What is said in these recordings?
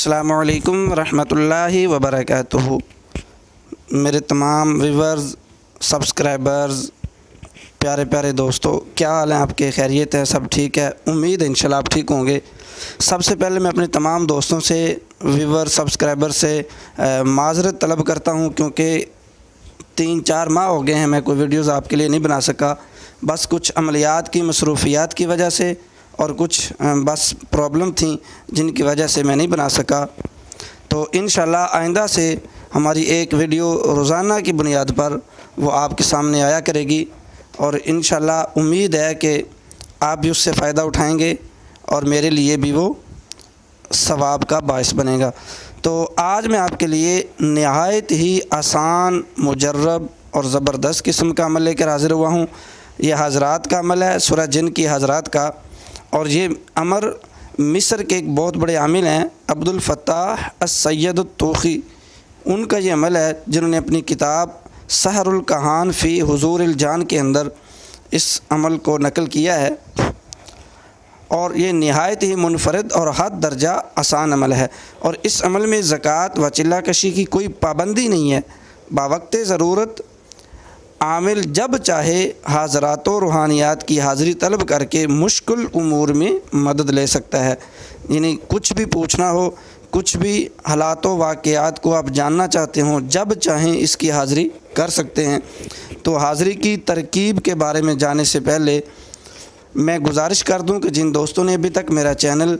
अस्सलामु अलैकुम रहमतुल्लाहि व बरकातुहू। मेरे तमाम व्यूवर्स, सब्सक्राइबर्स, प्यारे प्यारे दोस्तों, क्या हाल है आपके? खैरियत है? सब ठीक है? उम्मीद है इंशाल्लाह आप ठीक होंगे। सबसे पहले मैं अपने तमाम दोस्तों से, व्यूवर, सब्सक्राइबर से माज़रत तलब करता हूं, क्योंकि 3-4 माह हो गए हैं मैं कोई वीडियोज़ आपके लिए नहीं बना सका। बस कुछ अमलियात की मसरूफ़ियात की वजह से और कुछ बस प्रॉब्लम थी जिनकी वजह से मैं नहीं बना सका। तो इंशाल्लाह आइंदा से हमारी एक वीडियो रोज़ाना की बुनियाद पर वो आपके सामने आया करेगी और इंशाल्लाह उम्मीद है कि आप भी उससे फ़ायदा उठाएंगे और मेरे लिए भी वो सवाब का बायस बनेगा। तो आज मैं आपके लिए नहायत ही आसान, मुजर्रब और ज़बरदस्त किस्म का अमल लेकर हाज़िर हुआ हूँ। यह हज़रात का अमल है, सूरह जिन की हज़रात का, और ये अमर मिस्र के एक बहुत बड़े आमिल हैं, अब्दुल फ़त्ताह अस-सय्यद अत-तूख़ी। उनका ये अमल है जिन्होंने अपनी किताब सहरुल कहान फ़ी हुज़ूरिल जान के अंदर इस अमल को नकल किया है, और ये नहायत ही मुनफरद और हद दर्जा आसान अमल है। और इस अमल में ज़कात व चिल्ला कशी की कोई पाबंदी नहीं है। बावक़्ते ज़रूरत आमिल जब चाहे हाज़रात व रूहानियात की हाज़िरी तलब करके मुश्किल उमूर में मदद ले सकता है। यानी कुछ भी पूछना हो, कुछ भी हालात व वाक़यात को आप जानना चाहते हों, जब चाहें इसकी हाज़िरी कर सकते हैं। तो हाज़िरी की तरकीब के बारे में जानने से पहले मैं गुजारिश कर दूं कि जिन दोस्तों ने अभी तक मेरा चैनल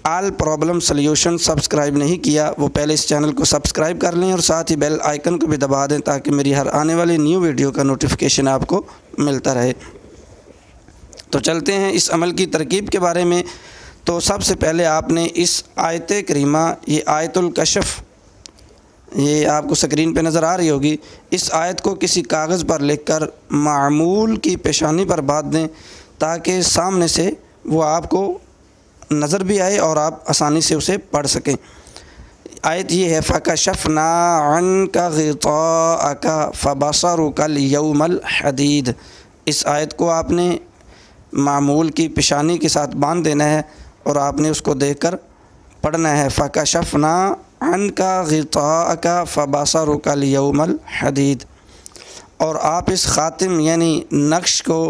आल प्रॉब्लम सॉल्यूशन सब्सक्राइब नहीं किया, वो पहले इस चैनल को सब्सक्राइब कर लें और साथ ही बेल आइकन को भी दबा दें, ताकि मेरी हर आने वाली न्यू वीडियो का नोटिफिकेशन आपको मिलता रहे। तो चलते हैं इस अमल की तरकीब के बारे में। तो सबसे पहले आपने इस आयत करीमा, ये आयतुल कशफ, ये आपको स्क्रीन पे नज़र आ रही होगी, इस आयत को किसी कागज़ पर लिखकर मामूल की पेशानी पर बांध दें, ताकि सामने से वो आपको नज़र भी आए और आप आसानी से उसे पढ़ सकें। आयत ये है, फ़कशफ़ना अन्का ग़िताअका फ़बसरुकल यौमल हदीद। इस आयत को आपने मामूल की पेशानी के साथ बांध देना है और आपने उसको देखकर पढ़ना है। फ़कशफ़ना अन्का ग़िताअका फ़बसरुकल यौमल हदीद। और आप इस ख़ातिम यानी नक्श को,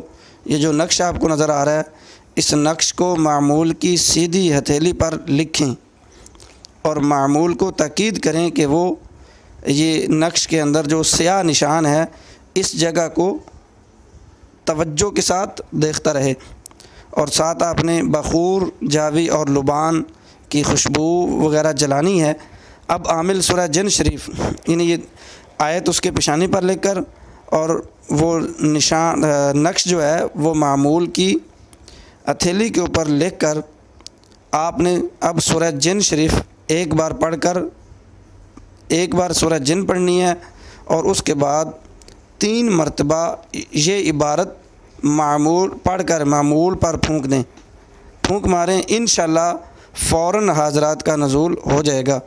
ये जो नक्श आपको नज़र आ रहा है, इस नक्श को मामूल की सीधी हथेली पर लिखें और मामूल को ताकीद करें कि वो ये नक्श के अंदर जो स्याह निशान है, इस जगह को तवज्जो के साथ देखता रहे। और साथ आपने बखूर, जावी और लुबान की खुशबू वगैरह जलानी है। अब आमिल सूरह जिन शरीफ, यानी ये आयत उसके पेशानी पर लेकर और वो निशान नक्श जो है वो मामूल की हथेली के ऊपर लिखकर आपने अब सूरह जिन शरीफ एक बार पढ़कर, एक बार सूरह जिन पढ़नी है और उसके बाद 3 मरतबा ये इबारत मामूल पढ़कर मामूल पर फूंक दें, फूंक मारें। इंशाल्लाह फ़ौरन हाज़रात का नज़ूल हो जाएगा।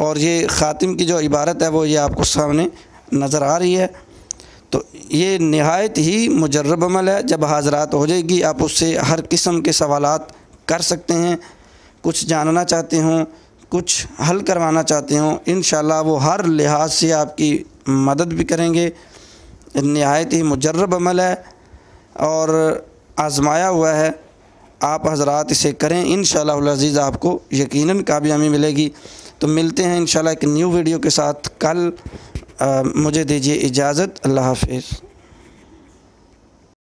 और ये ख़ातिम की जो इबारत है वो ये आपको सामने नज़र आ रही है। तो ये नहायत ही मुजर्रब अमल है। जब हाज़रात हो जाएगी, आप उससे हर किस्म के सवालात कर सकते हैं। कुछ जानना चाहते हों, कुछ हल करवाना चाहते हों, इंशाल्लाह वो हर लिहाज से आपकी मदद भी करेंगे। नहायत ही मुजर्रब अमल है और आज़माया हुआ है। आप हज़रात इसे करें, इंशाल्लाह उल अज़ीज़ आपको यकीनन कामयाबी मिलेगी। तो मिलते हैं इंशाल्लाह एक न्यू वीडियो के साथ कल। मुझे दीजिए इजाज़त। अल्लाह हाफ़िज़।